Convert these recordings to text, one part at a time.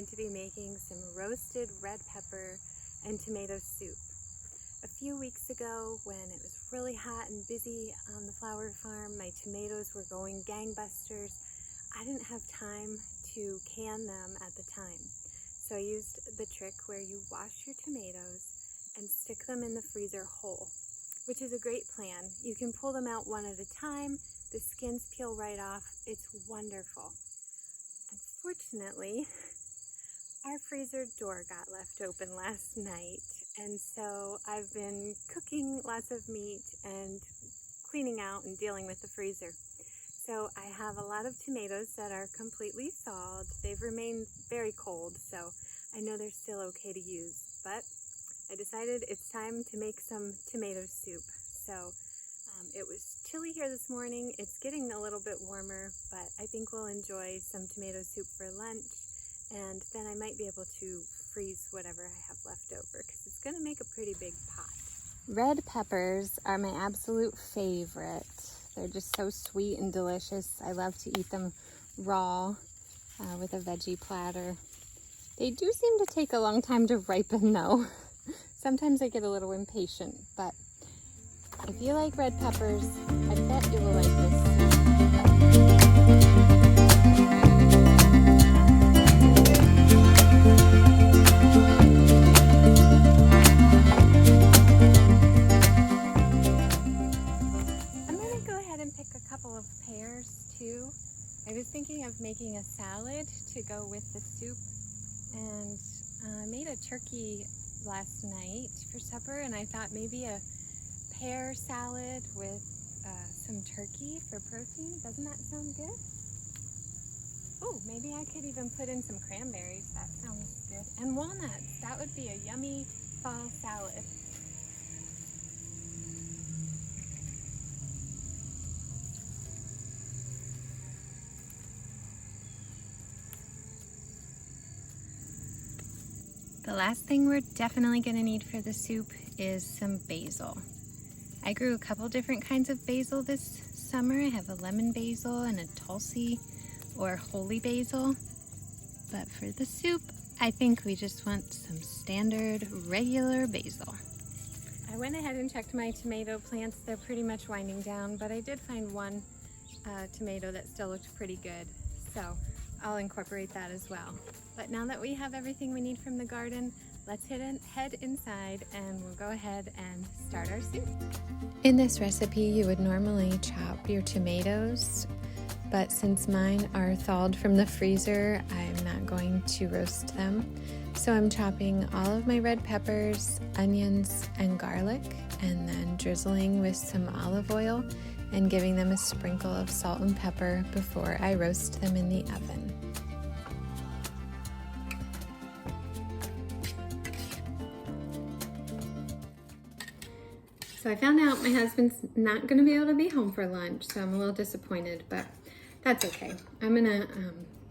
going to be making some roasted red pepper and tomato soup. A few weeks ago, when it was really hot and busy on the flower farm, my tomatoes were going gangbusters. I didn't have time to can them at the time. So I used the trick where you wash your tomatoes and stick them in the freezer whole, which is a great plan. You can pull them out one at a time. The skins peel right off. It's wonderful. Unfortunately, our freezer door got left open last night, and so I've been cooking lots of meat and cleaning out and dealing with the freezer. So I have a lot of tomatoes that are completely thawed. They've remained very cold, so I know they're still okay to use, but I decided it's time to make some tomato soup. So it was chilly here this morning. It's getting a little bit warmer, but I think we'll enjoy some tomato soup for lunch, and then I might be able to freeze whatever I have left over because it's going to make a pretty big pot. Red peppers are my absolute favorite. They're just so sweet and delicious. I love to eat them raw with a veggie platter. They do seem to take a long time to ripen though. Sometimes I get a little impatient, but if you like red peppers, I bet you will like this. I'm going to go ahead and pick a couple of pears too. I was thinking of making a salad to go with the soup, and I made a turkey last night for supper, and I thought maybe a pear salad with some turkey for protein. Doesn't that sound good? Oh, maybe I could even put in some cranberries. That sounds good. And walnuts. That would be a yummy fall salad. The last thing we're definitely going to need for the soup is some basil. I grew a couple different kinds of basil this summer. I have a lemon basil and a Tulsi or holy basil. But for the soup, I think we just want some standard regular basil. I went ahead and checked my tomato plants. They're pretty much winding down, but I did find one tomato that still looked pretty good. So I'll incorporate that as well. But now that we have everything we need from the garden, let's head inside and we'll go ahead and start our soup. In this recipe, you would normally chop your tomatoes, but since mine are thawed from the freezer, I'm not going to roast them. So I'm chopping all of my red peppers, onions, and garlic, and then drizzling with some olive oil and giving them a sprinkle of salt and pepper before I roast them in the oven. So I found out my husband's not going to be able to be home for lunch, so I'm a little disappointed, but that's okay. I'm going to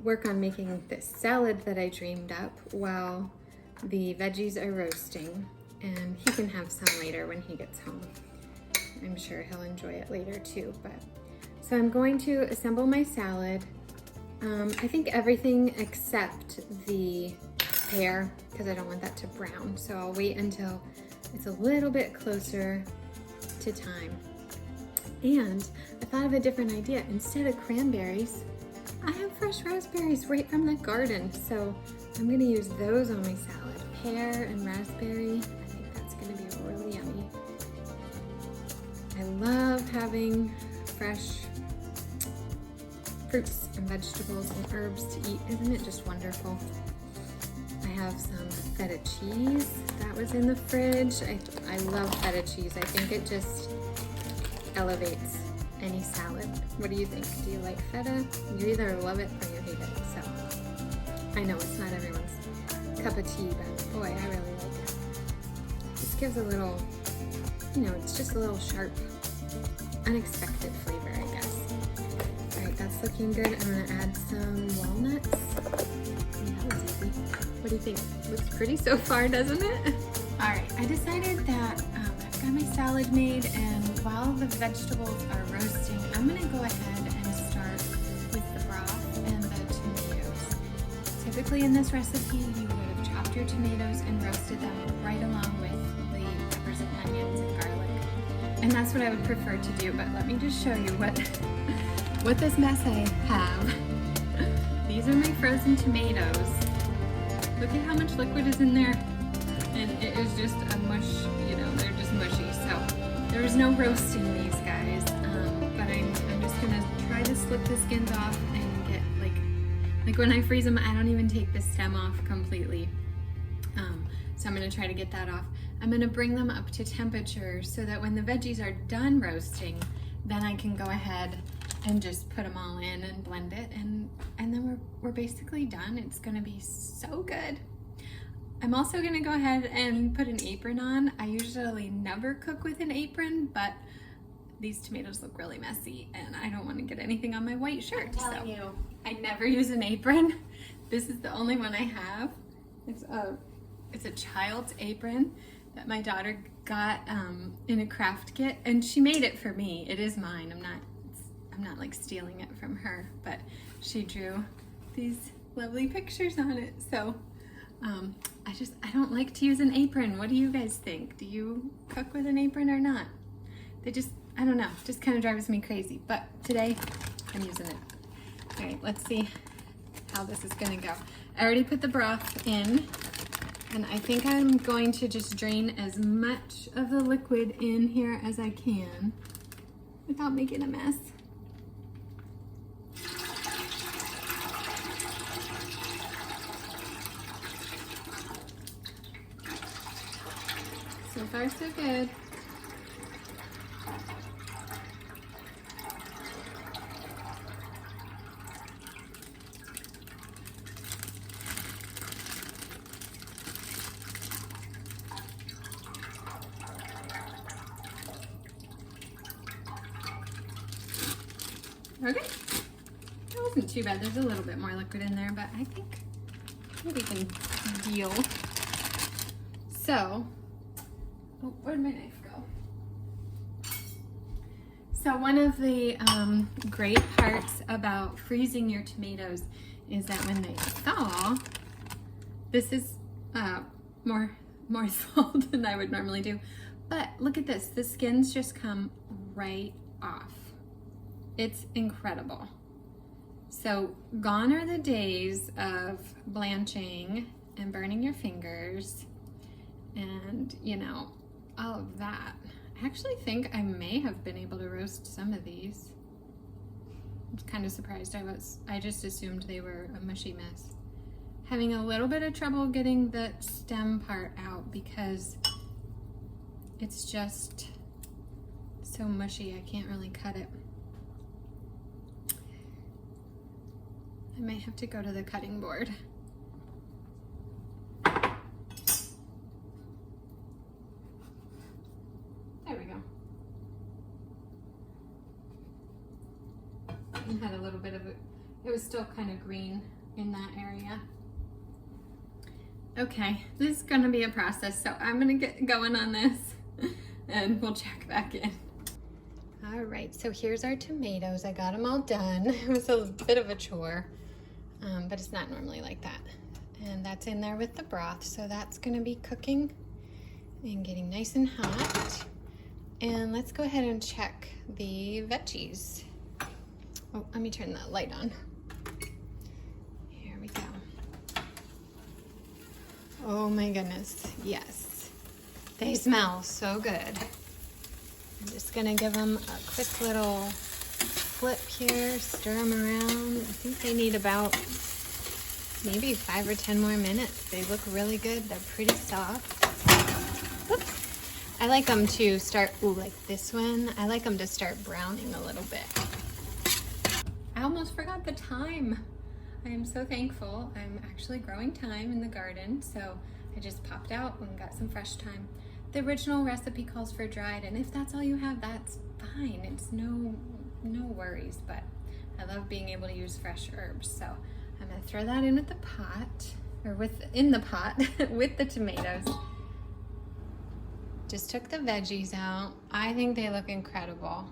work on making this salad that I dreamed up while the veggies are roasting, and he can have some later when he gets home. I'm sure he'll enjoy it later too. So I'm going to assemble my salad. I think everything except the pear, because I don't want that to brown. So I'll wait until it's a little bit closer to time. And I thought of a different idea. Instead of cranberries, I have fresh raspberries right from the garden. So I'm gonna use those on my salad. Pear and raspberry, I think that's gonna be really yummy. I love having fresh fruits and vegetables and herbs to eat. Isn't it just wonderful? I have some feta cheese that was in the fridge. I love feta cheese. I think it just elevates any salad. What do you think? Do you like feta? You either love it or you hate it. So I know it's not everyone's cup of tea, but boy, I really like it. This gives a little, it's just a little sharp, unexpected flavor, I guess. All right, that's looking good. I'm gonna add some walnuts. That was easy. What do you think? Looks pretty so far, doesn't it? All right, I decided that I've got my salad made, and while the vegetables are roasting, I'm gonna go ahead and start with the broth and the tomatoes. typically in this recipe, you would have chopped your tomatoes and roasted them right along with the peppers and onions and garlic. And that's what I would prefer to do, but let me just show you what this mess I have. These are my frozen tomatoes. Look at how much liquid is in there. And it is just a mush, you know, they're just mushy. So there is no roasting these guys, but I'm just gonna try to slip the skins off and get like when I freeze them, I don't even take the stem off completely. So I'm gonna try to get that off. I'm gonna bring them up to temperature so that when the veggies are done roasting, then I can go ahead and just put them all in and blend it, and then we're basically done. It's gonna be so good. I'm also gonna go ahead and put an apron on. I usually never cook with an apron, but these tomatoes look really messy and I don't wanna get anything on my white shirt. I'm telling you, I never use an apron. This is the only one I have. It's a child's apron that my daughter got in a craft kit, and she made it for me. It is mine. I'm not like stealing it from her, but she drew these lovely pictures on it. So I don't like to use an apron. What do you guys think? Do you cook with an apron or not? I don't know, just kind of drives me crazy, but today I'm using it. All right, let's see how this is gonna go. I already put the broth in, and I think I'm going to just drain as much of the liquid in here as I can without making a mess. So far, so good. Okay, that wasn't too bad. There's a little bit more liquid in there, but I think we can deal. So, oh, where'd my knife go? So one of the great parts about freezing your tomatoes is that when they thaw, this is more salt than I would normally do. But look at this, the skins just come right off. It's incredible. So gone are the days of blanching and burning your fingers and, you know, all of that. I actually think I may have been able to roast some of these. I'm kind of surprised I was. I just assumed they were a mushy mess. Having a little bit of trouble getting the stem part out because it's just so mushy, I can't really cut it. I might have to go to the cutting board. There we go. And had a little bit of it was still kind of green in that area. Okay, this is gonna be a process, so I'm gonna get going on this and we'll check back in. All right, so here's our tomatoes. I got them all done. It was a bit of a chore. But it's not normally like that. And that's in there with the broth, so that's gonna be cooking and getting nice and hot. And let's go ahead and check the veggies. Oh, let me turn the light on. Here we go. Oh my goodness, yes. They smell so good. I'm just gonna give them a quick little flip here, stir them around. I think they need about maybe 5 or 10 more minutes. They look really good. They're pretty soft. Oops. I like them to start, like this one, I like them to start browning a little bit. I almost forgot the thyme. I am so thankful. I'm actually growing thyme in the garden, so I just popped out and got some fresh thyme. The original recipe calls for dried, and if that's all you have, that's fine. It's no worries, but I love being able to use fresh herbs. So I'm gonna throw that in at the pot, or in the pot with the tomatoes. Just took the veggies out. I think they look incredible.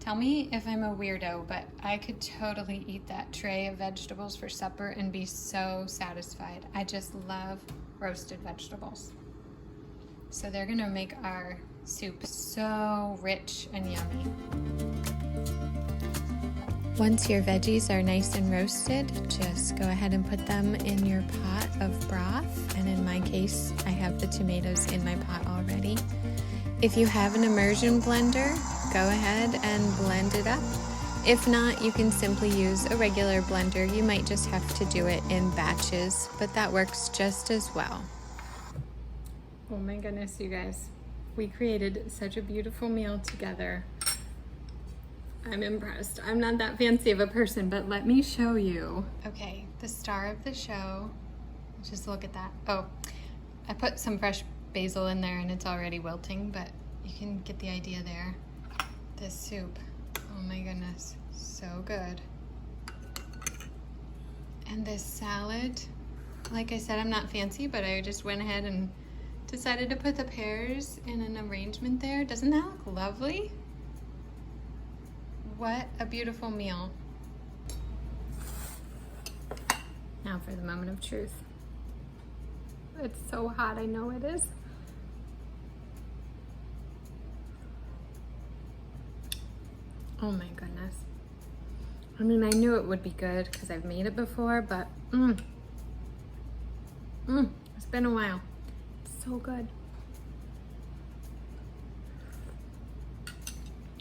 Tell me if I'm a weirdo, but I could totally eat that tray of vegetables for supper and be so satisfied. I just love roasted vegetables. So they're gonna make our soup so rich and yummy. Once your veggies are nice and roasted, just go ahead and put them in your pot of broth. And in my case, I have the tomatoes in my pot already. If you have an immersion blender, go ahead and blend it up. If not, you can simply use a regular blender. You might just have to do it in batches, but that works just as well. Oh my goodness, you guys. We created such a beautiful meal together. I'm impressed. I'm not that fancy of a person, but let me show you. Okay, the star of the show. Just look at that. Oh, I put some fresh basil in there and it's already wilting, but you can get the idea there. This soup, oh my goodness, so good. And this salad, like I said, I'm not fancy, but I just went ahead and decided to put the pears in an arrangement there. Doesn't that look lovely? What a beautiful meal. Now for the moment of truth. It's so hot, I know it is. Oh my goodness. I mean, I knew it would be good because I've made it before, but it's been a while. It's so good.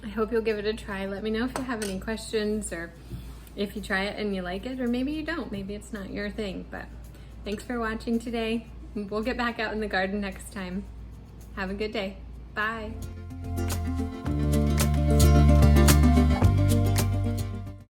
I hope you'll give it a try. Let me know if you have any questions or if you try it and you like it, or maybe you don't. Maybe it's not your thing, but thanks for watching today. We'll get back out in the garden next time. Have a good day. Bye.